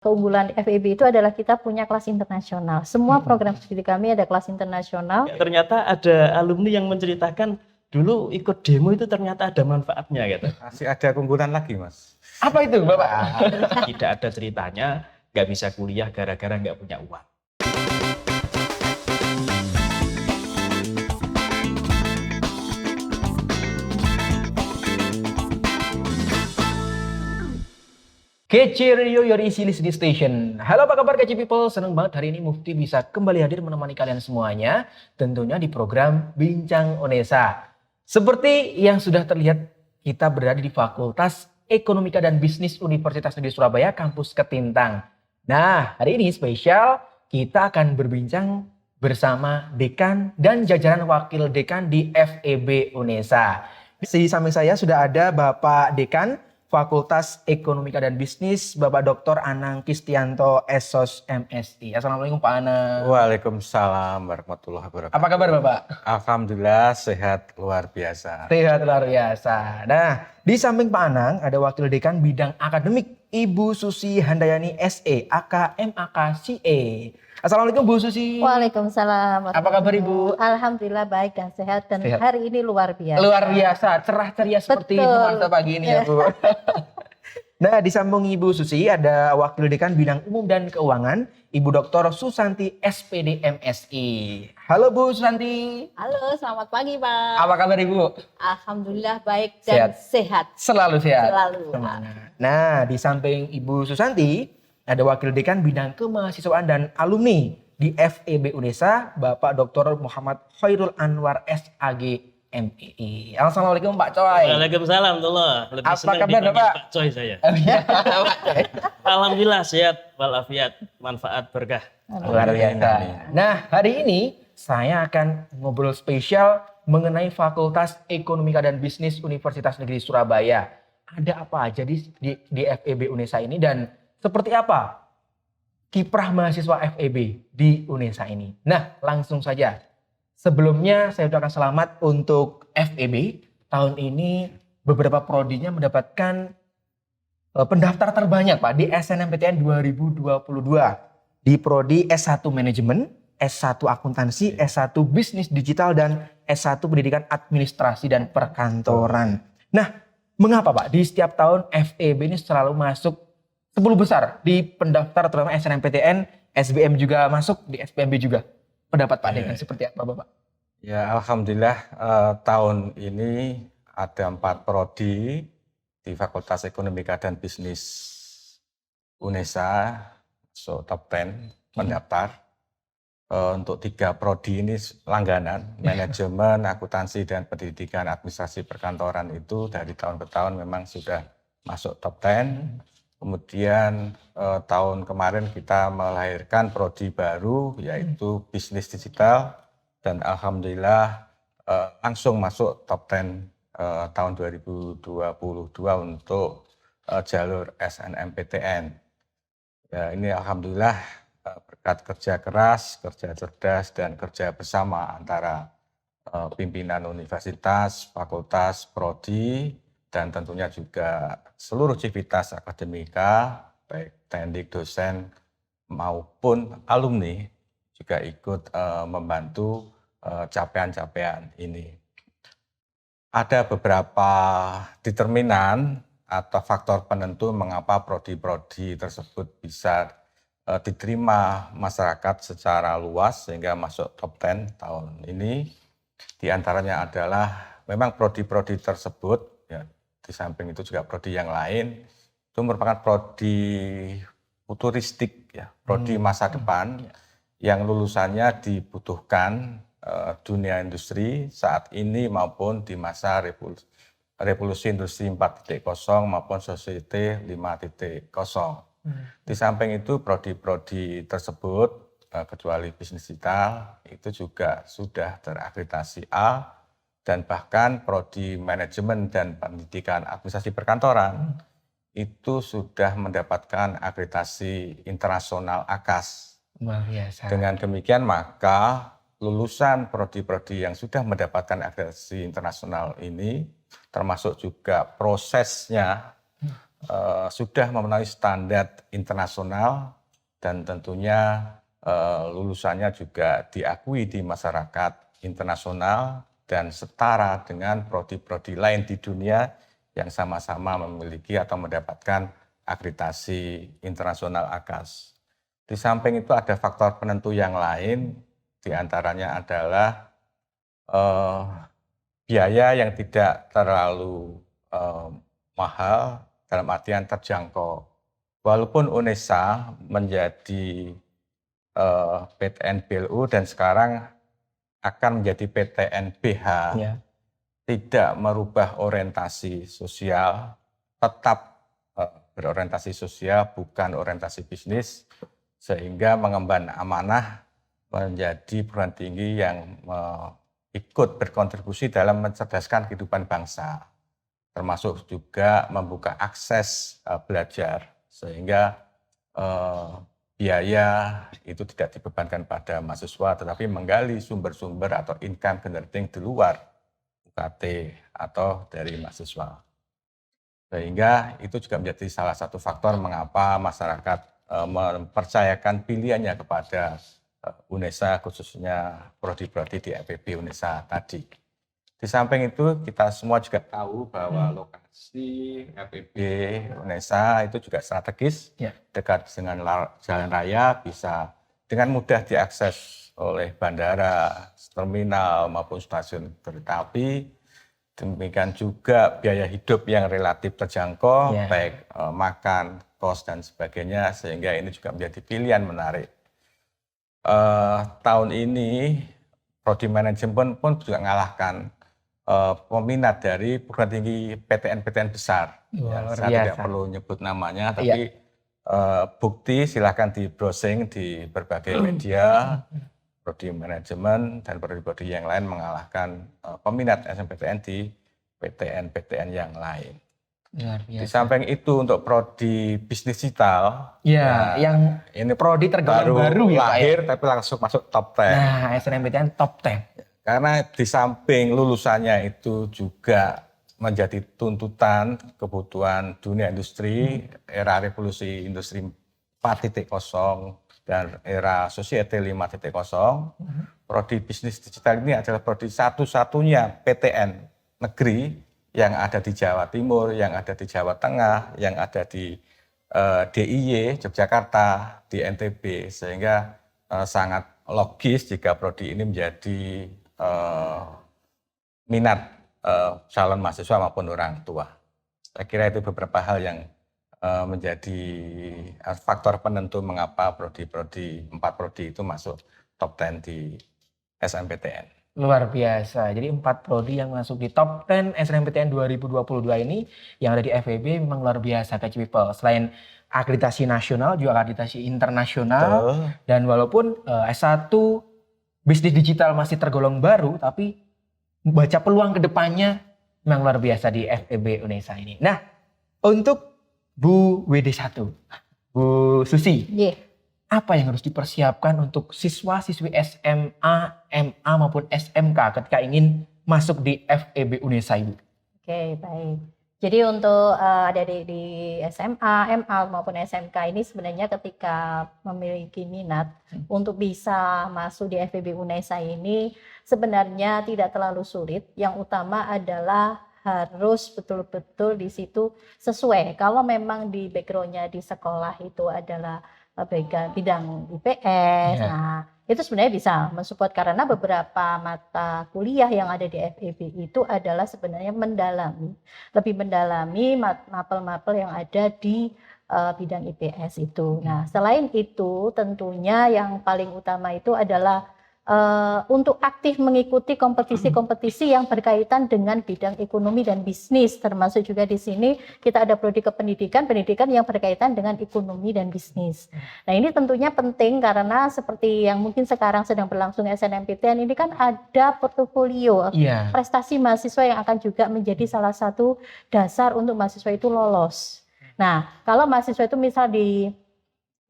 Keunggulan FEB itu adalah kita punya kelas internasional. Semua program studi kami ada kelas internasional. Ternyata ada alumni yang menceritakan dulu ikut demo itu ternyata ada manfaatnya gitu. Masih ada keunggulan lagi, Mas. Apa itu, Bapak? Tidak ada ceritanya nggak bisa kuliah gara-gara nggak punya uang. Kece Radio, your easy listening station. Halo, apa kabar Kece People? Seneng banget hari ini Mufti bisa kembali hadir menemani kalian semuanya. Tentunya di program Bincang Onesa. Seperti yang sudah terlihat, kita berada di Fakultas Ekonomika dan Bisnis Universitas Negeri Surabaya, Kampus Ketintang. Nah, hari ini spesial, kita akan berbincang bersama Dekan dan jajaran Wakil Dekan di FEB Unesa. Di samping saya sudah ada Bapak Dekan Fakultas Ekonomika dan Bisnis, Bapak Dr. Anang Kistianto, SOS MSI. Assalamualaikum Pak Anang. Waalaikumsalam warahmatullahi wabarakatuh. Apa kabar Bapak? Alhamdulillah sehat luar biasa. Sehat luar biasa. Nah, di samping Pak Anang ada Wakil Dekan Bidang Akademik, Ibu Susi Handayani SE, AK MAK CE. Assalamualaikum Bu Susi. Waalaikumsalam. Apa kabar Ibu? Alhamdulillah baik dan sehat dan Sehat. hari ini luar biasa. Luar biasa, cerah ceria seperti Betul. nuansa pagi ini ya Bu. Nah, di samping Ibu Susi ada Wakil Dekan Bidang Umum dan Keuangan, Ibu Dr. Susanti SPD MSI. Halo Bu Susanti. Halo, selamat pagi Pak. Apa kabar Ibu? Alhamdulillah baik dan sehat. Selalu sehat. Selalu. Semangat. Nah, di samping Ibu Susanti ada Wakil Dekan Bidang Kemahasiswaan dan Alumni di FEB Unesa, Bapak Dr. Muhammad Khairul Anwar SAG MEI. Assalamualaikum Pak Coy. Waalaikumsalam warahmatullahi. Lebih Apa senang kabar, dipanggil Bapak? Pak Coy saya. Pak Coy. Alhamdulillah sehat walafiat, manfaat berkah. Luar biasa. Nah, hari ini saya akan ngobrol spesial mengenai Fakultas Ekonomika dan Bisnis Universitas Negeri Surabaya. Ada apa aja di FEB Unesa ini dan seperti apa kiprah mahasiswa FEB di Unesa ini? Nah, langsung saja. Sebelumnya saya ucapkan selamat untuk FEB. Tahun ini beberapa prodinya mendapatkan pendaftar terbanyak Pak di SNMPTN 2022. Di prodi S1 Manajemen, S1 Akuntansi, S1 Bisnis Digital, dan S1 Pendidikan Administrasi dan Perkantoran. Nah, mengapa Pak di setiap tahun FEB ini selalu masuk 10 besar di pendaftar terutama SNMPTN, SBM juga masuk, di SPMB juga. Pendapat Pak Dekan seperti apa Bapak? Ya Alhamdulillah tahun ini ada 4 prodi di Fakultas Ekonomika dan Bisnis Unesa, so top 10 pendaftar. Untuk 3 prodi ini langganan, manajemen, akuntansi, dan pendidikan administrasi perkantoran itu dari tahun ke tahun memang sudah masuk top 10. Kemudian tahun kemarin kita melahirkan prodi baru yaitu bisnis digital dan alhamdulillah langsung masuk top 10 tahun 2022 untuk jalur SNMPTN. Ya, ini alhamdulillah berkat kerja keras, kerja cerdas, dan kerja bersama antara pimpinan universitas, fakultas, prodi, dan tentunya juga seluruh civitas akademika, baik teknik, dosen, maupun alumni juga ikut membantu capaian-capaian ini. Ada beberapa determinan atau faktor penentu mengapa prodi-prodi tersebut bisa diterima masyarakat secara luas sehingga masuk top 10 tahun ini. Di antaranya adalah memang prodi-prodi tersebut, ya, di samping itu juga prodi yang lain, itu merupakan prodi futuristik, ya, prodi masa depan yang lulusannya dibutuhkan dunia industri saat ini maupun di masa revolusi industri 4.0 maupun society 5.0. Di samping itu prodi-prodi tersebut kecuali bisnis digital itu juga sudah terakreditasi A dan bahkan prodi manajemen dan pendidikan administrasi perkantoran itu sudah mendapatkan akreditasi internasional AKAS. Luar biasa. Dengan demikian maka lulusan prodi-prodi yang sudah mendapatkan akreditasi internasional ini termasuk juga prosesnya sudah memenuhi standar internasional dan tentunya lulusannya juga diakui di masyarakat internasional dan setara dengan prodi-prodi lain di dunia yang sama-sama memiliki atau mendapatkan akreditasi internasional AKAS. Di samping itu ada faktor penentu yang lain, diantaranya adalah biaya yang tidak terlalu mahal, dalam artian terjangkau. Walaupun UNESA menjadi PTN BLU dan sekarang akan menjadi PTN BH, tidak merubah orientasi sosial, tetap berorientasi sosial, bukan orientasi bisnis, sehingga mengemban amanah menjadi perguruan tinggi yang ikut berkontribusi dalam mencerdaskan kehidupan bangsa, termasuk juga membuka akses belajar, sehingga biaya itu tidak dibebankan pada mahasiswa, tetapi menggali sumber-sumber atau income generating di luar UKT atau dari mahasiswa. Sehingga itu juga menjadi salah satu faktor mengapa masyarakat mempercayakan pilihannya kepada UNESA, khususnya prodi-prodi di FEB UNESA tadi. Di samping itu kita semua juga tahu bahwa lokasi FEB UNESA itu juga strategis, dekat dengan jalan raya, bisa dengan mudah diakses oleh bandara, terminal maupun stasiun kereta api. Demikian juga biaya hidup yang relatif terjangkau, baik makan, kos dan sebagainya, sehingga ini juga menjadi pilihan menarik. Tahun ini prodi manajemen pun juga mengalahkan peminat dari perguruan tinggi PTN-PTN besar. Saya tidak perlu nyebut namanya, tapi bukti silahkan di browsing di berbagai media, prodi manajemen dan prodi-prodi yang lain mengalahkan peminat SNMPTN di PTN-PTN yang lain. Di samping itu untuk prodi bisnis digital, yang ini prodi tergolong baru lahir tapi langsung masuk top 10. Nah, SNMPTN top 10. Karena di samping lulusannya itu juga menjadi tuntutan kebutuhan dunia industri, era revolusi industri 4.0 dan era society 5.0, prodi bisnis digital ini adalah prodi satu-satunya PTN negeri yang ada di Jawa Timur, yang ada di Jawa Tengah, yang ada di DIY, Yogyakarta, di NTB, sehingga sangat logis jika prodi ini menjadi minat calon mahasiswa maupun orang tua. Saya kira itu beberapa hal yang menjadi faktor penentu mengapa prodi-prodi, 4 prodi itu masuk top 10 di SNMPTN. Luar biasa. Jadi 4 prodi yang masuk di top 10 SNMPTN 2022 ini yang ada di FEB memang luar biasa, Catch People. Selain akreditasi nasional, juga akreditasi internasional. Dan walaupun S1 bisnis digital masih tergolong baru, tapi baca peluang ke depannya memang luar biasa di FEB UNESA ini. Nah, untuk Bu WD1, Bu Susi, apa yang harus dipersiapkan untuk siswa-siswi SMA, MA maupun SMK ketika ingin masuk di FEB UNESA, Ibu? Oke, baik. Jadi untuk ada di SMA, MA maupun SMK ini sebenarnya ketika memiliki minat untuk bisa masuk di FEB UNESA ini sebenarnya tidak terlalu sulit. Yang utama adalah harus betul-betul di situ sesuai. Kalau memang di background-nya di sekolah itu adalah bidang IPS, nah itu sebenarnya bisa mensupport karena beberapa mata kuliah yang ada di FEB itu adalah sebenarnya lebih mendalami mapel-mapel yang ada di bidang IPS itu. Nah, selain itu tentunya yang paling utama itu adalah untuk aktif mengikuti kompetisi-kompetisi yang berkaitan dengan bidang ekonomi dan bisnis, termasuk juga di sini kita ada prodi kependidikan, pendidikan yang berkaitan dengan ekonomi dan bisnis. Nah, ini tentunya penting karena seperti yang mungkin sekarang sedang berlangsung SNMPTN ini kan ada portofolio prestasi mahasiswa yang akan juga menjadi salah satu dasar untuk mahasiswa itu lolos. Nah, kalau mahasiswa itu misal di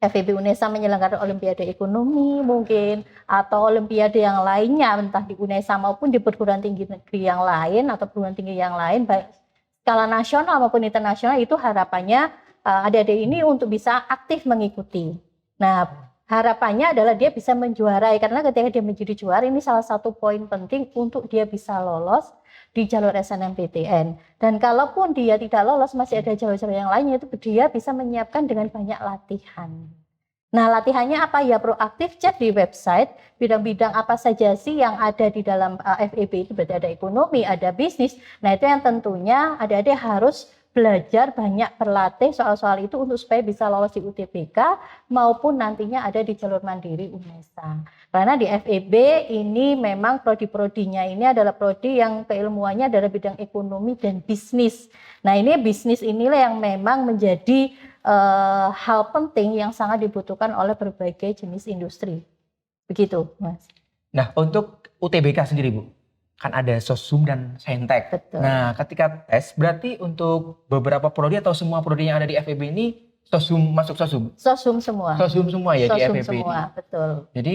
FEB UNESA menyelenggarakan Olimpiade Ekonomi mungkin atau Olimpiade yang lainnya entah di UNESA maupun di perguruan tinggi negeri yang lain atau perguruan tinggi yang lain baik skala nasional maupun internasional itu harapannya adik-adik ini untuk bisa aktif mengikuti. Nah, harapannya adalah dia bisa menjuarai, karena ketika dia menjadi juara ini salah satu poin penting untuk dia bisa lolos di jalur SNMPTN. Dan kalaupun dia tidak lolos, masih ada jalur-jalur yang lainnya, itu dia bisa menyiapkan dengan banyak latihan. Nah, latihannya apa ya? Proaktif, cek di website bidang-bidang apa saja sih yang ada di dalam FEB itu, berarti ada ekonomi, ada bisnis. Nah, itu yang tentunya adik-adik harus belajar banyak, berlatih soal-soal itu untuk supaya bisa lolos di UTBK maupun nantinya ada di jalur mandiri UNESA. Karena di FEB ini memang prodi-prodinya ini adalah prodi yang keilmuannya adalah bidang ekonomi dan bisnis. Nah, ini bisnis inilah yang memang menjadi hal penting yang sangat dibutuhkan oleh berbagai jenis industri. Begitu, Mas. Nah, untuk UTBK sendiri, Bu, kan ada Sosum dan Saintek. Betul. Nah, ketika tes, berarti untuk beberapa prodi atau semua prodi yang ada di FEB ini, Sosum masuk Sosum? Sosum semua. Sosum semua ya di Sosum FEB semua, ini? betul. Jadi,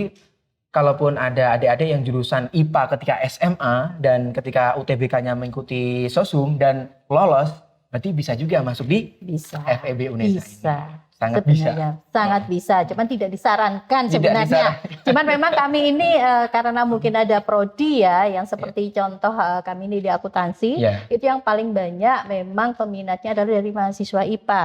kalaupun ada adik-adik yang jurusan IPA ketika SMA dan ketika UTBK-nya mengikuti Sosum dan lolos, berarti bisa juga masuk di Bisa. FEB UNESA Bisa. ini. Sangat bisa. Sebenarnya sangat bisa, cuman tidak disarankan Tidak sebenarnya. Cuman memang kami ini karena mungkin ada prodi ya, yang seperti contoh kami ini di akuntansi, Ya. itu yang paling banyak memang peminatnya adalah dari mahasiswa IPA.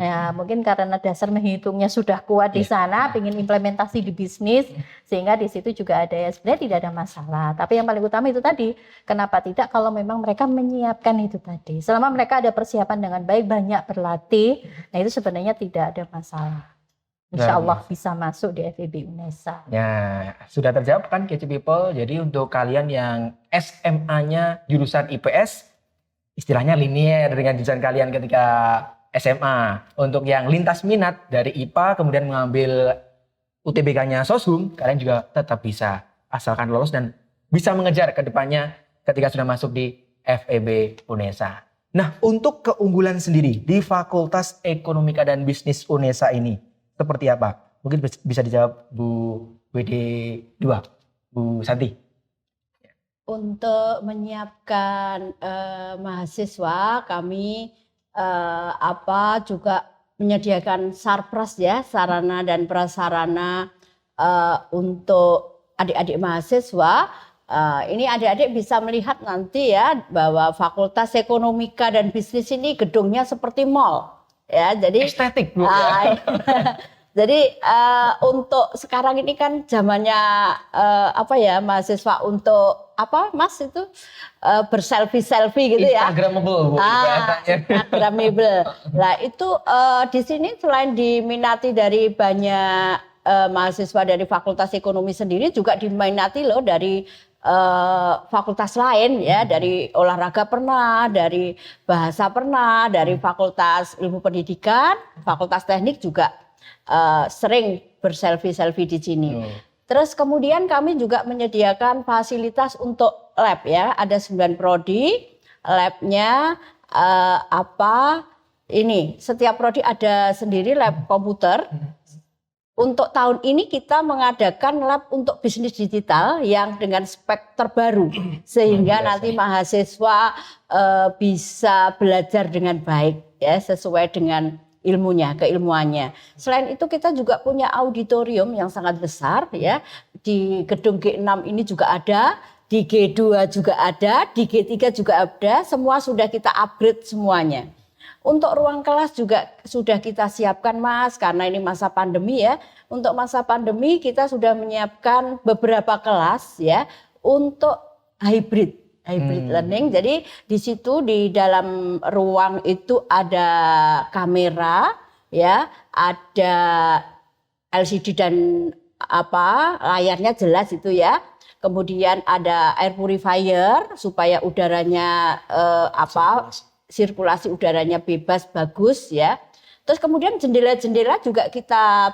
Nah, mungkin karena dasar menghitungnya sudah kuat di sana, ingin implementasi di bisnis, sehingga di situ juga ada ya, sebenarnya tidak ada masalah. Tapi yang paling utama itu tadi, kenapa tidak kalau memang mereka menyiapkan itu tadi. Selama mereka ada persiapan dengan baik, banyak berlatih, nah itu sebenarnya tidak ada masalah. Insya Allah bisa masuk di FEB UNESA. Ya, sudah terjawab kan Kece People. Jadi untuk kalian yang SMA-nya jurusan IPS, istilahnya linier dengan jurusan kalian ketika SMA. Untuk yang lintas minat dari IPA kemudian mengambil UTBK-nya Sosum, kalian juga tetap bisa asalkan lolos dan bisa mengejar ke depannya ketika sudah masuk di FEB UNESA. Nah, untuk keunggulan sendiri di Fakultas Ekonomika dan Bisnis UNESA ini seperti apa? Mungkin bisa dijawab Bu WD2, Bu Santi. Untuk menyiapkan mahasiswa, kami juga menyediakan sarpras ya, sarana dan prasarana untuk adik-adik mahasiswa. Ini adik-adik bisa melihat nanti ya bahwa Fakultas Ekonomika dan Bisnis ini gedungnya seperti mall ya, jadi estetik Bu. jadi untuk sekarang ini kan zamannya mahasiswa untuk Mas itu berselfie gitu ya. Instagramable Bu. Instagramable. Nah itu di sini selain diminati dari banyak mahasiswa dari Fakultas Ekonomi sendiri, juga diminati loh dari fakultas lain ya, dari olahraga pernah, dari bahasa pernah, dari Fakultas Ilmu Pendidikan, Fakultas Teknik juga sering berselfie-selfie di sini. Terus kemudian kami juga menyediakan fasilitas untuk lab ya, ada 9 prodi, labnya setiap prodi ada sendiri lab komputer. Untuk tahun ini kita mengadakan lab untuk bisnis digital yang dengan spek terbaru, sehingga nanti mahasiswa bisa belajar dengan baik ya, sesuai dengan keilmuannya. Selain itu kita juga punya auditorium yang sangat besar ya, di gedung G6 ini juga ada, di G2 juga ada, di G3 juga ada, semua sudah kita upgrade semuanya. Untuk ruang kelas juga sudah kita siapkan Mas, karena ini masa pandemi ya. Untuk masa pandemi kita sudah menyiapkan beberapa kelas ya untuk hybrid learning. Jadi di situ di dalam ruang itu ada kamera ya, ada LCD dan layarnya jelas itu ya. Kemudian ada air purifier supaya udaranya sirkulasi udaranya bebas, bagus ya. Terus kemudian jendela-jendela juga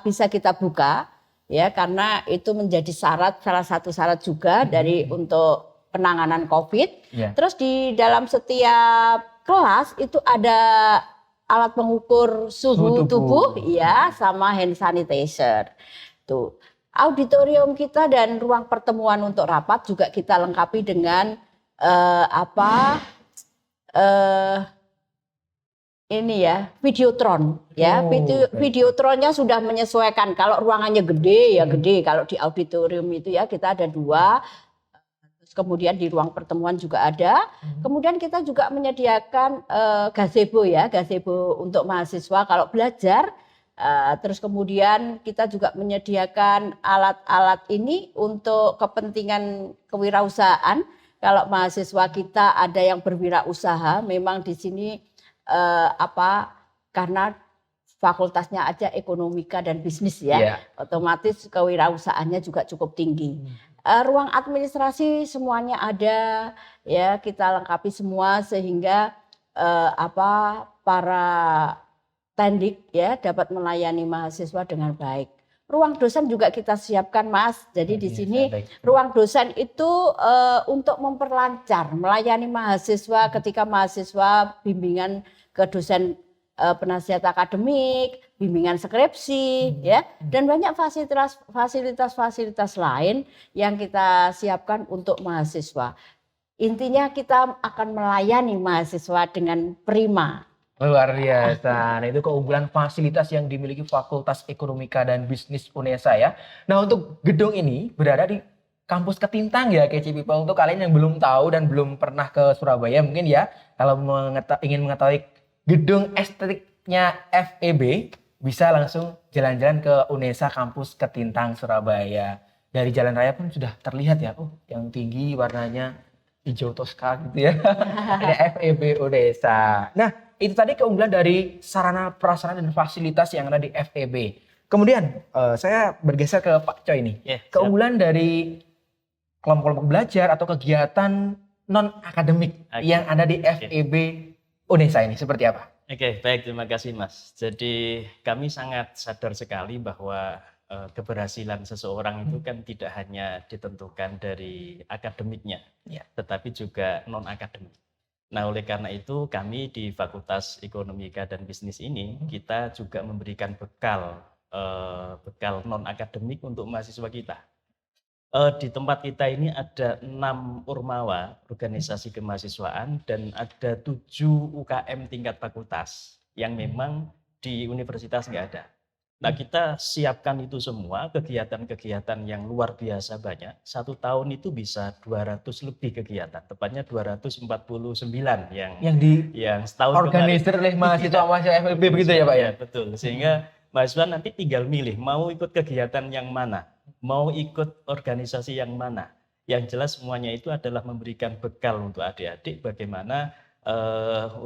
bisa kita buka ya, karena itu menjadi salah satu syarat juga dari untuk penanganan COVID. Yeah. Terus di dalam setiap kelas itu ada alat pengukur suhu tubuh ya, sama hand sanitizer. Tuh. Auditorium kita dan ruang pertemuan untuk rapat juga kita lengkapi dengan ini ya, Videotron ya. Oh, baik. Videotronnya sudah menyesuaikan. Kalau ruangannya gede ya gede. Kalau di auditorium itu ya kita ada 2. Terus kemudian di ruang pertemuan juga ada. Kemudian kita juga menyediakan gazebo ya, gazebo untuk mahasiswa kalau belajar. Terus kemudian kita juga menyediakan alat-alat ini untuk kepentingan kewirausahaan. Kalau mahasiswa kita ada yang berwirausaha, memang di sini karena fakultasnya aja ekonomika dan bisnis ya, Iya. otomatis kewirausahaannya juga cukup tinggi. Ruang administrasi semuanya ada ya, kita lengkapi semua sehingga para tendik ya dapat melayani mahasiswa dengan baik. Ruang dosen juga kita siapkan Mas. Jadi di sini ruang dosen itu untuk memperlancar melayani mahasiswa ketika mahasiswa bimbingan ke dosen penasihat akademik, bimbingan skripsi ya, dan banyak fasilitas lain yang kita siapkan untuk mahasiswa. Intinya kita akan melayani mahasiswa dengan prima. Luar biasa. Nah, itu keunggulan fasilitas yang dimiliki Fakultas Ekonomika dan Bisnis UNESA ya. Nah, untuk gedung ini berada di Kampus Ketintang ya, Kece People. Untuk kalian yang belum tahu dan belum pernah ke Surabaya mungkin ya, kalau ingin mengetahui gedung estetiknya FEB, bisa langsung jalan-jalan ke UNESA Kampus Ketintang Surabaya. Dari jalan raya pun sudah terlihat ya, yang tinggi warnanya hijau toska gitu ya. Ini FEB UNESA. Nah, itu tadi keunggulan dari sarana prasarana dan fasilitas yang ada di FEB. Kemudian saya bergeser ke Pak Coy nih. Keunggulan dari kelompok-kelompok belajar atau kegiatan non akademik yang ada di FEB UNESA ini seperti apa? Oke, baik, terima kasih Mas. Jadi kami sangat sadar sekali bahwa keberhasilan seseorang itu kan tidak hanya ditentukan dari akademiknya, tetapi juga non akademik. Nah, oleh karena itu kami di Fakultas Ekonomika dan Bisnis ini kita juga memberikan bekal non akademik untuk mahasiswa kita. Di tempat kita ini ada 6 Ormawa, organisasi kemahasiswaan, dan ada 7 UKM tingkat fakultas yang memang di universitas nggak ada. Nah, kita siapkan itu semua, kegiatan-kegiatan yang luar biasa banyak. 1 tahun itu bisa 200 lebih kegiatan, tepatnya 249 yang setahun organisir oleh mahasiswa FEB begitu ya Pak ya? Betul, sehingga mahasiswa nanti tinggal milih mau ikut kegiatan yang mana, mau ikut organisasi yang mana. Yang jelas semuanya itu adalah memberikan bekal untuk adik-adik bagaimana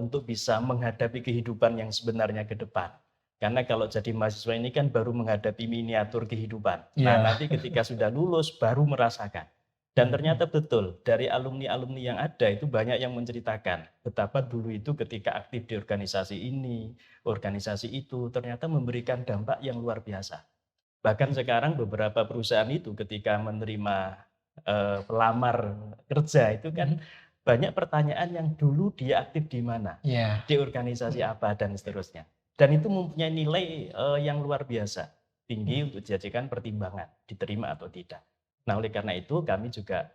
untuk bisa menghadapi kehidupan yang sebenarnya ke depan. Karena kalau jadi mahasiswa ini kan baru menghadapi miniatur kehidupan. Nah, nanti ketika sudah lulus baru merasakan. Dan ternyata betul, dari alumni-alumni yang ada itu banyak yang menceritakan betapa dulu itu ketika aktif di organisasi ini, organisasi itu, ternyata memberikan dampak yang luar biasa. Bahkan sekarang beberapa perusahaan itu ketika menerima pelamar kerja itu kan banyak pertanyaan yang dulu dia aktif di mana, di organisasi apa, dan seterusnya. Dan itu mempunyai nilai yang luar biasa, tinggi untuk dijadikan pertimbangan, diterima atau tidak. Nah, oleh karena itu kami juga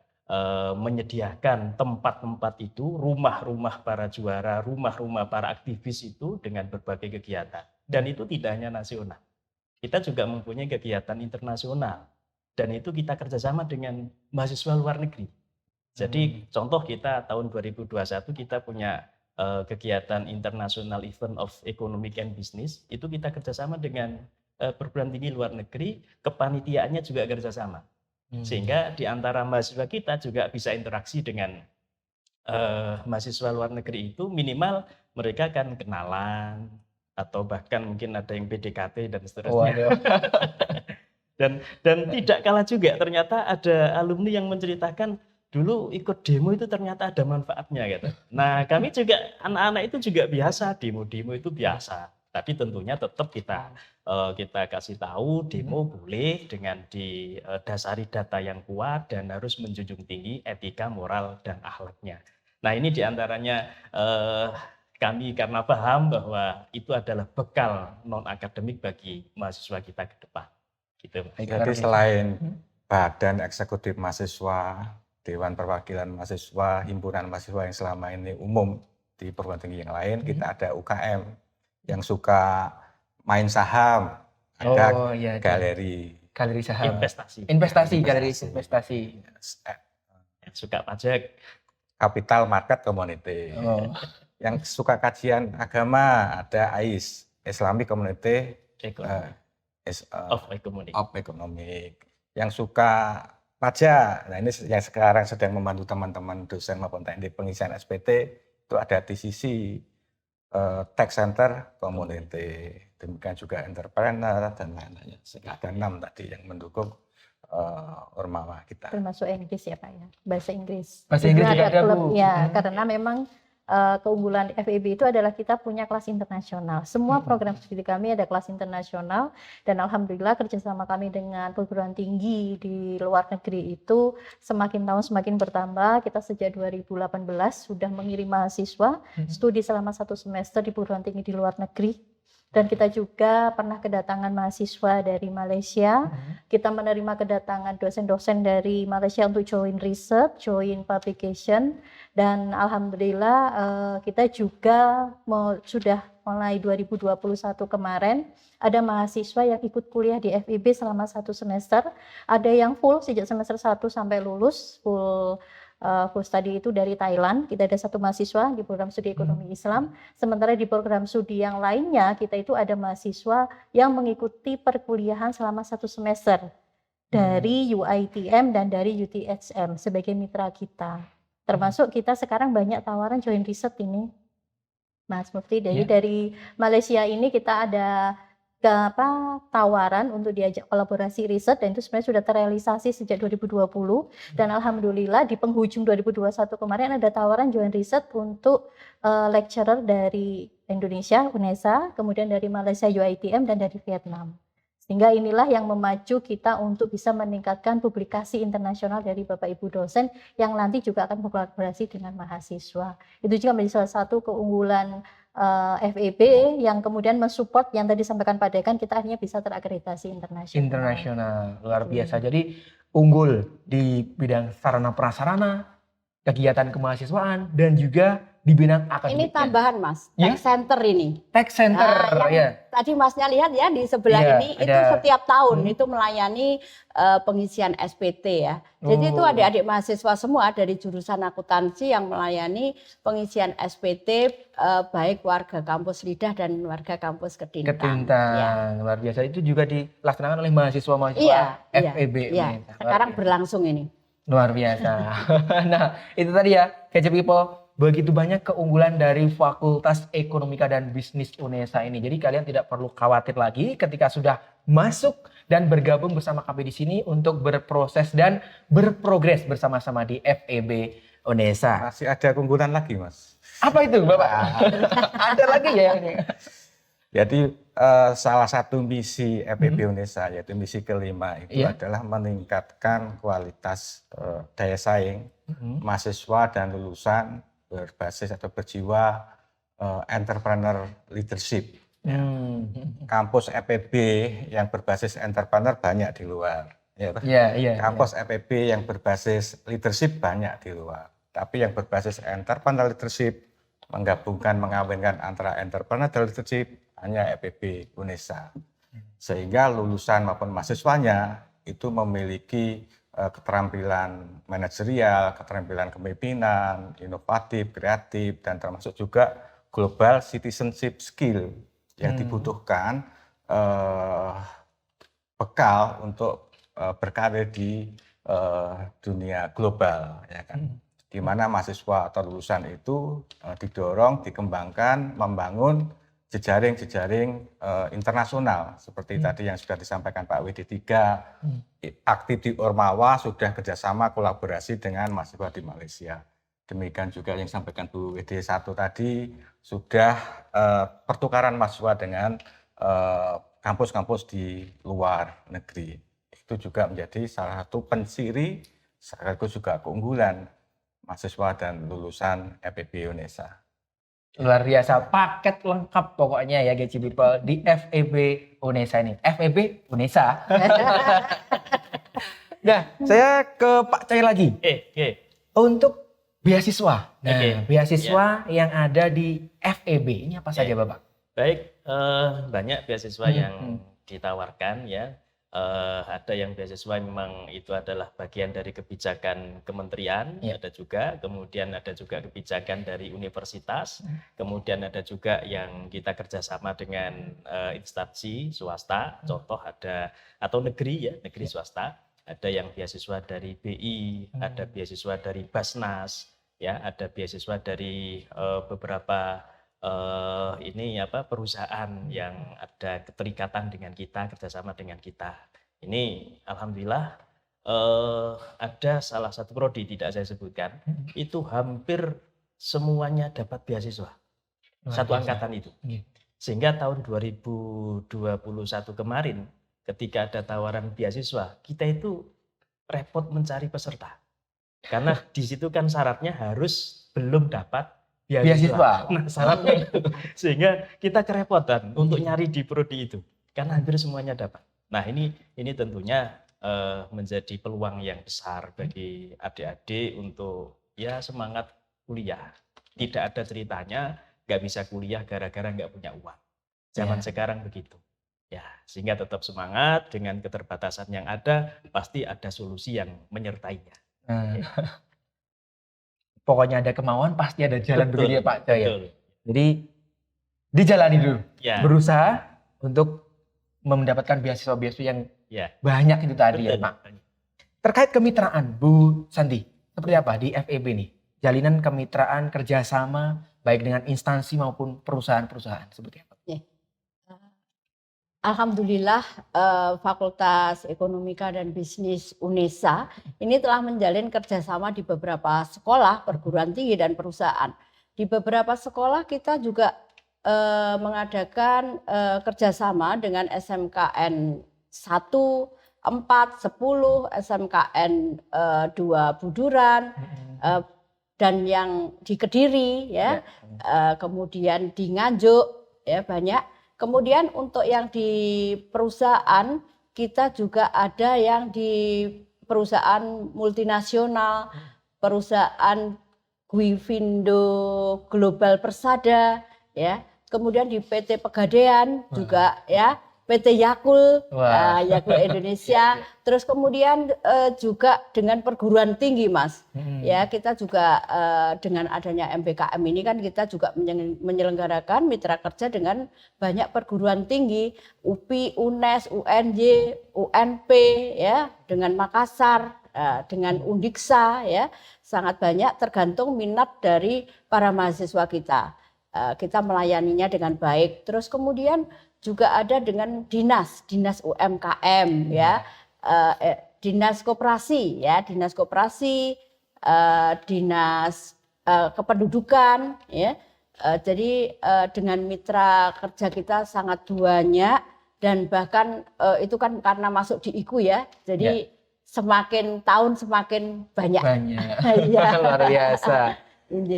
menyediakan tempat-tempat itu, rumah-rumah para juara, rumah-rumah para aktivis itu dengan berbagai kegiatan. Dan itu tidak hanya nasional. Kita juga mempunyai kegiatan internasional. Dan itu kita kerjasama dengan mahasiswa luar negeri. Jadi contoh kita tahun 2021 kita punya kegiatan International Event of Economic and Business, itu kita kerjasama dengan perguruan tinggi luar negeri, kepanitiaannya juga kerjasama. Sehingga di antara mahasiswa kita juga bisa interaksi dengan mahasiswa luar negeri itu, minimal mereka kan kenalan, atau bahkan mungkin ada yang PDKT dan seterusnya. Dan tidak kalah juga ternyata ada alumni yang menceritakan dulu ikut demo itu ternyata ada manfaatnya gitu. Nah, kami juga anak-anak itu juga biasa, demo-demo itu biasa. Tapi tentunya tetap kita kasih tahu demo boleh dengan didasari data yang kuat dan harus menjunjung tinggi etika, moral, dan akhlaknya. Nah, ini diantaranya kami karena paham bahwa itu adalah bekal non akademik bagi mahasiswa kita ke depan. Gitu. Jadi selain badan eksekutif mahasiswa, Dewan Perwakilan Mahasiswa, himpunan mahasiswa yang selama ini umum di perguruan tinggi yang lain, kita ada UKM. yang suka main saham, ada Oh iya, galeri galeri saham. Investasi. Galeri investasi. Yang suka pajak. capital market community. Oh. Yang suka kajian agama ada AIS, Islamic Community Ekonomi. of Ekonomi. Economic. Yang suka pajak, nah ini yang sekarang sedang membantu teman-teman dosen maupun teknik pengisian SPT, itu ada TCC, Tax Center Community. Demikian juga entrepreneur dan lain-lain. Sehingga ada 6 tadi yang mendukung Ormawa kita. Termasuk Inggris ya Pak ya, bahasa Inggris. Bahasa Inggris juga ada, klub Bu. ya, karena memang keunggulan FEB itu adalah kita punya kelas internasional. Semua program studi kami ada kelas internasional dan alhamdulillah kerjasama kami dengan perguruan tinggi di luar negeri itu semakin tahun semakin bertambah. Kita sejak 2018 sudah mengirim mahasiswa studi selama 1 semester di perguruan tinggi di luar negeri. Dan kita juga pernah kedatangan mahasiswa dari Malaysia. Kita menerima kedatangan dosen-dosen dari Malaysia untuk join research, join publication. Dan alhamdulillah kita juga sudah mulai 2021 kemarin ada mahasiswa yang ikut kuliah di FEB selama 1 semester. Ada yang full sejak semester 1 sampai lulus, full study itu dari Thailand. Kita ada 1 mahasiswa di program studi ekonomi Islam. Sementara di program studi yang lainnya kita itu ada mahasiswa yang mengikuti perkuliahan selama 1 semester dari UiTM dan dari UTHM sebagai mitra kita. Termasuk kita sekarang banyak tawaran join riset ini, Mas Mufti. Dari Malaysia ini kita ada tawaran untuk diajak kolaborasi riset dan itu sebenarnya sudah terrealisasi sejak 2020 dan alhamdulillah di penghujung 2021 kemarin ada tawaran join riset untuk lecturer dari Indonesia UNESA, kemudian dari Malaysia UiTM dan dari Vietnam. Sehingga inilah yang memacu kita untuk bisa meningkatkan publikasi internasional dari Bapak Ibu dosen yang nanti juga akan berkolaborasi dengan mahasiswa. Itu juga menjadi salah satu keunggulan FEB yang kemudian mensupport yang tadi disampaikan Pak Dekan, kita akhirnya bisa terakreditasi internasional. Internasional, luar biasa. Jadi unggul di bidang sarana prasarana, kegiatan kemahasiswaan, dan juga di bidang akademik. Ini tambahan Mas, Ya? Tech Center ini. Tech Center, ya. Tadi Masnya lihat ya di sebelah Iya, ini itu ada. setiap tahun itu melayani pengisian SPT ya. Jadi itu Oh. adik-adik mahasiswa semua dari jurusan akuntansi yang melayani pengisian SPT baik warga kampus Lidah dan warga kampus Kedintang. Ketintang, Ya. luar biasa. Itu juga dilaksanakan oleh mahasiswa-mahasiswa Iya, FEB. iya. Luar Sekarang biasa. berlangsung ini. Luar biasa. Nah, itu tadi ya, Kece People. Begitu banyak keunggulan dari Fakultas Ekonomika dan Bisnis UNESA ini. Jadi kalian tidak perlu khawatir lagi ketika sudah masuk dan bergabung bersama kami di sini untuk berproses dan berprogres bersama-sama di FEB UNESA. Masih ada keunggulan lagi, Mas. Apa itu, Bapak? Ada lagi ya ini? Jadi salah satu misi FEB UNESA yaitu misi kelima itu Iya. adalah meningkatkan kualitas daya saing mahasiswa dan lulusan berbasis atau berjiwa entrepreneur leadership. Kampus FEB yang berbasis entrepreneur banyak di luar. Ya, toh? Iya. Kampus FEB yang berbasis leadership banyak di luar. Tapi yang berbasis entrepreneur leadership menggabungkan, mengawinkan antara entrepreneur dan leadership hanya FEB UNESA. Sehingga lulusan maupun mahasiswanya itu memiliki keterampilan manajerial, keterampilan kepemimpinan, inovatif, kreatif, dan termasuk juga global citizenship skill yang dibutuhkan bekal untuk berkarir di dunia global, ya kan? Di mana mahasiswa atau lulusan itu didorong, dikembangkan, membangun jejaring-jejaring internasional seperti tadi yang sudah disampaikan Pak WD3, aktif di Ormawa sudah kerjasama kolaborasi dengan mahasiswa di Malaysia. Demikian juga yang disampaikan Bu WD1 tadi sudah pertukaran mahasiswa dengan kampus-kampus di luar negeri. Itu juga menjadi salah satu penciri sekaligus juga keunggulan mahasiswa dan lulusan FEB UNESA. Luar biasa, paket lengkap pokoknya ya Geci People di FEB UNESA ini. FEB UNESA. Nah, saya ke Pak Cai lagi. Untuk beasiswa. Nah, beasiswa yang ada di FEB ini apa saja Bapak? Baik, banyak beasiswa Hmm, yang ditawarkan ya. Ada yang beasiswa memang itu adalah bagian dari kebijakan kementerian, Ya. ada juga, kemudian ada juga kebijakan dari universitas, kemudian ada juga yang kita kerjasama dengan instansi swasta, contoh ada atau negeri ya, negeri swasta, ada yang beasiswa dari BI, ada beasiswa dari Basnas, ya, ada beasiswa dari beberapa ini apa perusahaan yang ada keterikatan dengan kita, kerjasama dengan kita. Ini alhamdulillah ada salah satu prodi tidak saya sebutkan, itu hampir semuanya dapat beasiswa. Luar Satu biasa. angkatan itu. Iya. Sehingga tahun 2021 kemarin ketika ada tawaran beasiswa, kita itu repot mencari peserta. Karena di situ kan syaratnya harus belum dapat beasiswa. Nah, syaratnya itu. Sehingga kita kerepotan untuk nyari di prodi itu. Karena hampir semuanya dapat. Nah, ini tentunya menjadi peluang yang besar bagi adik-adik untuk ya semangat kuliah. Tidak ada ceritanya nggak bisa kuliah gara-gara nggak punya uang. Zaman sekarang begitu. Ya, sehingga tetap semangat dengan keterbatasan yang ada, pasti ada solusi yang menyertainya. Pokoknya ada kemauan pasti ada jalan, Betul, begitu ya Pak Jaya. betul. Jadi dijalani dulu, Ya, berusaha untuk mendapatkan beasiswa-beasiswa yang ya. banyak itu tadi ya Betul. Pak. Terkait kemitraan Bu Santi, seperti apa di FEB nih? Jalinan kemitraan kerjasama baik dengan instansi maupun perusahaan-perusahaan seperti apa? Alhamdulillah Fakultas Ekonomika dan Bisnis UNESA ini telah menjalin kerjasama di beberapa sekolah, perguruan tinggi dan perusahaan. Di beberapa sekolah kita juga mengadakan kerjasama dengan SMKN 1, 4, 10, SMKN 2 Buduran, dan yang di Kediri ya, kemudian di Nganjuk ya banyak. Kemudian untuk yang di perusahaan kita juga ada yang di perusahaan multinasional, perusahaan Guivindo Global Persada ya. Kemudian di PT Pegadaian juga ya, PT Yakul, Yakul Indonesia. Terus kemudian juga dengan perguruan tinggi Mas. Ya, kita juga dengan adanya MBKM ini kan kita juga menyelenggarakan mitra kerja dengan banyak perguruan tinggi, UPI, UNES, UNJ, UNP ya, dengan Makassar, dengan Undiksa ya. Sangat banyak tergantung minat dari para mahasiswa kita. Kita melayaninya dengan baik. Terus kemudian juga ada dengan dinas UMKM ya, dinas koperasi ya, dinas koperasi, dinas kependudukan ya. Jadi dengan mitra kerja kita sangat banyak dan bahkan itu kan karena masuk di IKU ya. Jadi semakin tahun semakin banyak. Ya. Luar biasa.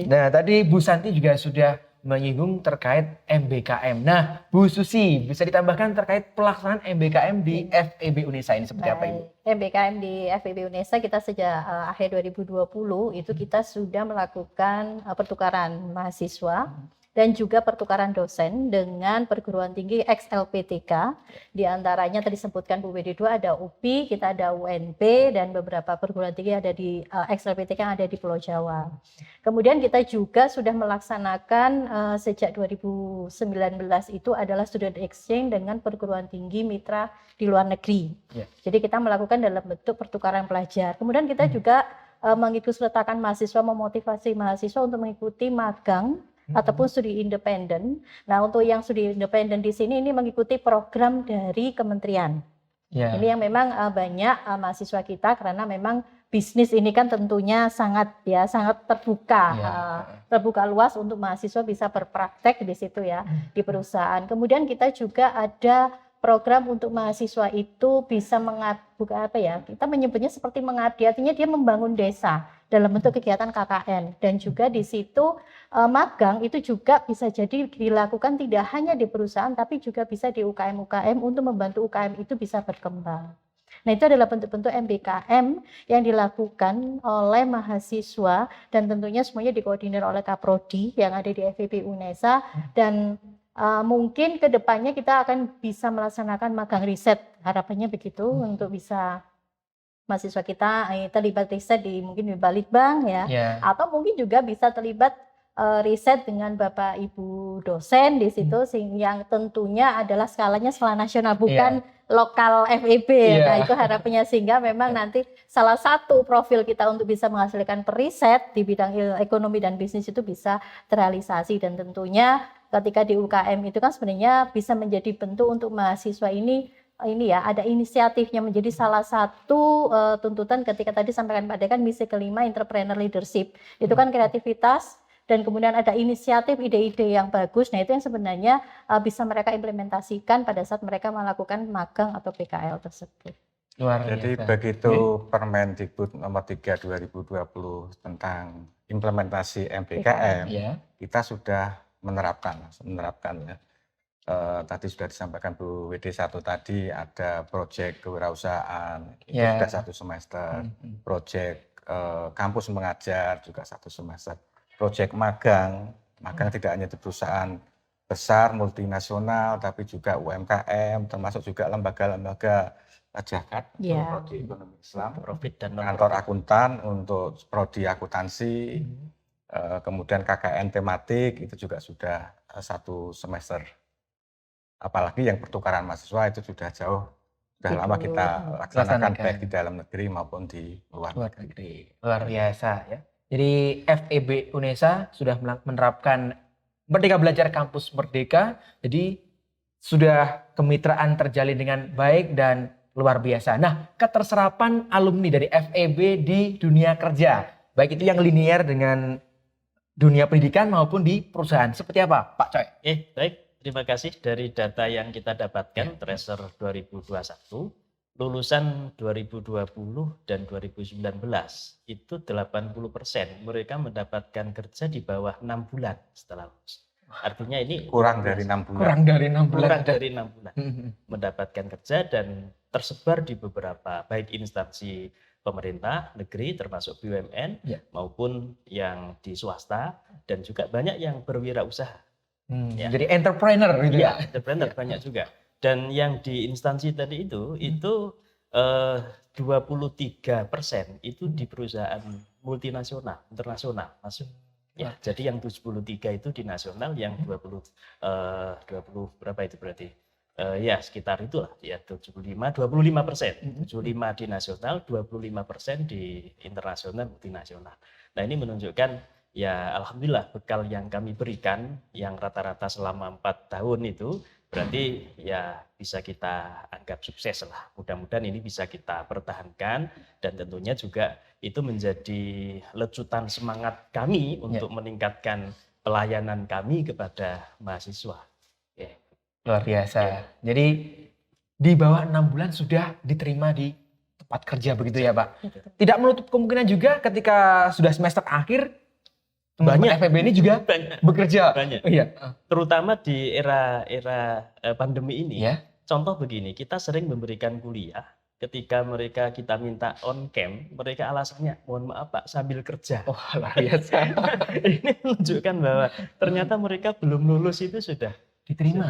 Nah, tadi Bu Santi juga sudah menyinggung terkait MBKM. Nah, Bu Susi bisa ditambahkan terkait pelaksanaan MBKM di FEB UNESA ini seperti apa Ibu? MBKM di FEB UNESA kita sejak akhir 2020 itu kita sudah melakukan pertukaran mahasiswa dan juga pertukaran dosen dengan perguruan tinggi ex-LPTK. Di antaranya tadi disebutkan Bu WD2 ada UPI, kita ada UNP dan beberapa perguruan tinggi ada di ex-LPTK yang ada di Pulau Jawa. Kemudian kita juga sudah melaksanakan sejak 2019 itu adalah student exchange dengan perguruan tinggi mitra di luar negeri. Jadi kita melakukan dalam bentuk pertukaran pelajar. Kemudian kita juga mengikutsertakan mahasiswa, memotivasi mahasiswa untuk mengikuti magang ataupun studi independen. Nah, untuk yang studi independen di sini ini mengikuti program dari kementerian. Ini yang memang banyak mahasiswa kita karena memang bisnis ini kan tentunya sangat terbuka, terbuka luas untuk mahasiswa bisa berpraktek di situ ya di perusahaan. Kemudian kita juga ada program untuk mahasiswa itu bisa kita menyebutnya seperti mengabdi, artinya dia membangun desa dalam bentuk kegiatan KKN dan juga di situ magang itu juga bisa jadi dilakukan tidak hanya di perusahaan tapi juga bisa di UKM untuk membantu UKM itu bisa berkembang. Nah, itu adalah bentuk-bentuk MBKM yang dilakukan oleh mahasiswa dan tentunya semuanya dikoordinir oleh Kaprodi yang ada di FEB UNESA dan mungkin ke depannya kita akan bisa melaksanakan magang riset, harapannya begitu untuk bisa mahasiswa kita terlibat riset mungkin di Balitbang ya, Ya. atau mungkin juga bisa terlibat riset dengan Bapak Ibu dosen di situ yang tentunya adalah skalanya skala nasional bukan lokal FEB. Iya. Nah, itu harapannya sehingga memang nanti salah satu profil kita untuk bisa menghasilkan periset di bidang ekonomi dan bisnis itu bisa terrealisasi, dan tentunya ketika di UKM itu kan sebenarnya bisa menjadi bentuk untuk mahasiswa ini ya ada inisiatifnya menjadi salah satu tuntutan ketika tadi sampaikan Pak Dekan misi kelima entrepreneur leadership. Itu kan kreativitas dan kemudian ada inisiatif ide-ide yang bagus. Nah, itu yang sebenarnya bisa mereka implementasikan pada saat mereka melakukan magang atau PKL tersebut. Luar Jadi biasa. begitu Permendikbud nomor 3 2020 tentang implementasi MBKM, Ya. kita sudah menerapkan ya. Tadi sudah disampaikan Bu WD1 tadi ada proyek kewirausahaan itu Ya. sudah 1 semester, proyek kampus mengajar juga 1 semester, proyek magang tidak hanya di perusahaan besar multinasional tapi juga UMKM termasuk juga lembaga-lembaga zakat, Ya. prodi ekonomi Islam, Profit dan kantor non-profit. akuntan untuk prodi akuntansi, kemudian KKN tematik itu juga sudah 1 semester. Apalagi yang pertukaran mahasiswa itu sudah lama kita laksanakan baik di dalam negeri maupun di luar negeri. Luar biasa ya. Jadi FEB UNESA sudah menerapkan Merdeka Belajar Kampus Merdeka. Jadi sudah kemitraan terjalin dengan baik dan luar biasa. Nah, keterserapan alumni dari FEB di dunia kerja, baik itu yang linear dengan dunia pendidikan maupun di perusahaan. Seperti apa, Pak Coy? Baik. Terima kasih. Dari data yang kita dapatkan, Tracer 2021, lulusan 2020 dan 2019 itu 80% mereka mendapatkan kerja di bawah 6 bulan setelah lulus. Artinya ini Kurang dari 6 bulan. Kurang dari 6 bulan. kurang dari 6 bulan mendapatkan kerja dan tersebar di beberapa baik instansi pemerintah negeri termasuk BUMN maupun yang di swasta dan juga banyak yang berwirausaha. Ya. Jadi entrepreneur gitu ya. Entrepreneur banyak juga. Dan yang di instansi tadi itu 23% itu di perusahaan multinasional, internasional masuk. Ya, jadi yang 73 itu di nasional, yang 20 berapa itu berarti? Ya sekitar itulah ya 25%. 75% di nasional, 25% di internasional multinasional. Nah, ini menunjukkan ya alhamdulillah bekal yang kami berikan yang rata-rata selama 4 tahun itu berarti ya bisa kita anggap sukses lah. Mudah-mudahan ini bisa kita pertahankan dan tentunya juga itu menjadi lecutan semangat kami untuk meningkatkan pelayanan kami kepada mahasiswa. Luar biasa. Jadi di bawah 6 bulan sudah diterima di tempat kerja begitu ya, Pak. Tidak menutup kemungkinan juga ketika sudah semester akhir teman-teman FEB ini juga bekerja. Banyak. Iya. Terutama di era pandemi ini. Ya. Contoh begini, kita sering memberikan kuliah, ketika kita minta on cam, mereka alasannya, mohon maaf Pak, sambil kerja. Oh, luar biasa. Ini menunjukkan bahwa ternyata mereka belum lulus itu sudah diterima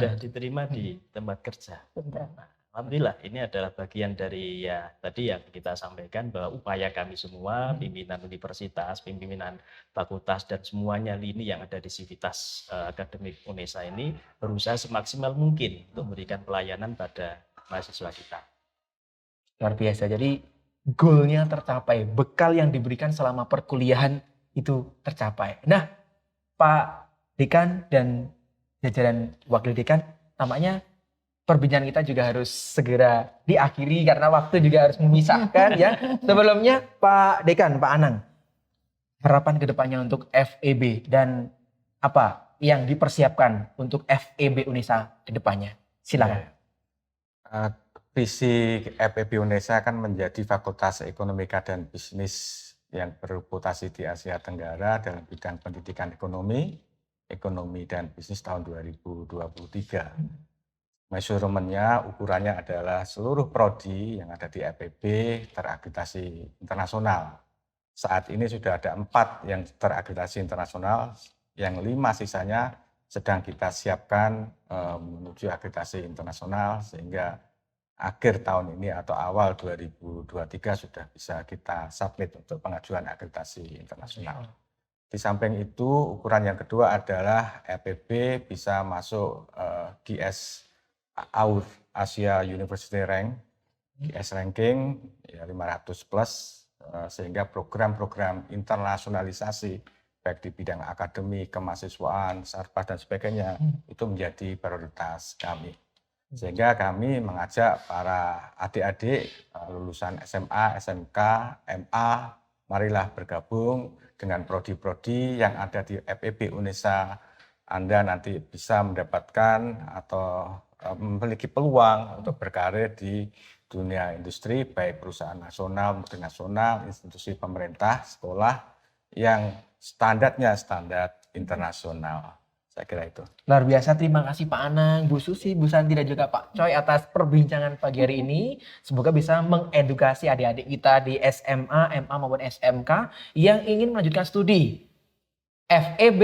di tempat kerja. Nah, alhamdulillah ini adalah bagian dari ya tadi yang kita sampaikan bahwa upaya kami semua, pimpinan universitas, pimpinan fakultas dan semuanya ini yang ada di Sivitas Akademik UNESA ini berusaha semaksimal mungkin untuk memberikan pelayanan pada mahasiswa kita. Luar biasa. Jadi goalnya tercapai, bekal yang diberikan selama perkuliahan itu tercapai. Nah, Pak Dekan dan jajaran Wakil Dekan, tampaknya perbincangan kita juga harus segera diakhiri karena waktu juga harus memisahkan ya. Sebelumnya Pak Dekan, Pak Anang, harapan kedepannya untuk FEB dan apa yang dipersiapkan untuk FEB UNESA kedepannya? Silakan. Visi FEB UNESA akan menjadi Fakultas Ekonomika dan Bisnis yang berreputasi di Asia Tenggara dalam bidang pendidikan ekonomi dan bisnis tahun 2023. Measurementnya, ukurannya adalah seluruh prodi yang ada di FEB terakreditasi internasional. Saat ini sudah ada 4 yang terakreditasi internasional, yang 5 sisanya sedang kita siapkan menuju akreditasi internasional sehingga akhir tahun ini atau awal 2023 sudah bisa kita submit untuk pengajuan akreditasi internasional. Di samping itu, ukuran yang kedua adalah FEB bisa masuk GS AUR Asia University Rank, GS Ranking ya 500 plus, sehingga program-program internasionalisasi baik di bidang akademik, kemahasiswaan, sarpas dan sebagainya itu menjadi prioritas kami. Sehingga kami mengajak para adik-adik lulusan SMA, SMK, MA, marilah bergabung dengan prodi-prodi yang ada di FEB UNESA. Anda nanti bisa mendapatkan atau memiliki peluang untuk berkarir di dunia industri, baik perusahaan nasional, multinasional, institusi pemerintah, sekolah yang standarnya standar internasional. Saya kira itu. Luar biasa, terima kasih Pak Anang, Bu Susi, Bu Santi, dan juga Pak Choi atas perbincangan pagi hari ini. Semoga bisa mengedukasi adik-adik kita di SMA, MA maupun SMK yang ingin melanjutkan studi. FEB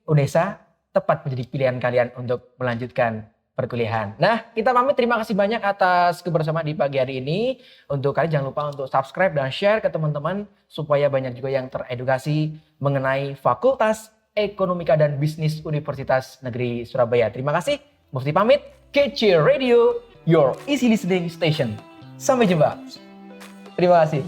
UNESA tepat menjadi pilihan kalian untuk melanjutkan perkuliahan. Nah, kita pamit, terima kasih banyak atas kebersamaan di pagi hari ini. Untuk kalian jangan lupa untuk subscribe dan share ke teman-teman supaya banyak juga yang teredukasi mengenai Fakultas Ekonomika dan Bisnis Universitas Negeri Surabaya. Terima kasih. Mufti pamit. Kece Radio, your easy listening station. Sampai jumpa. Terima kasih.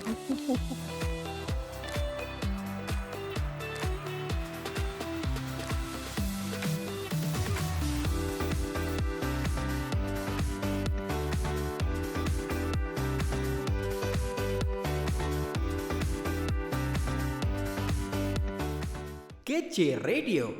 Kece Radio.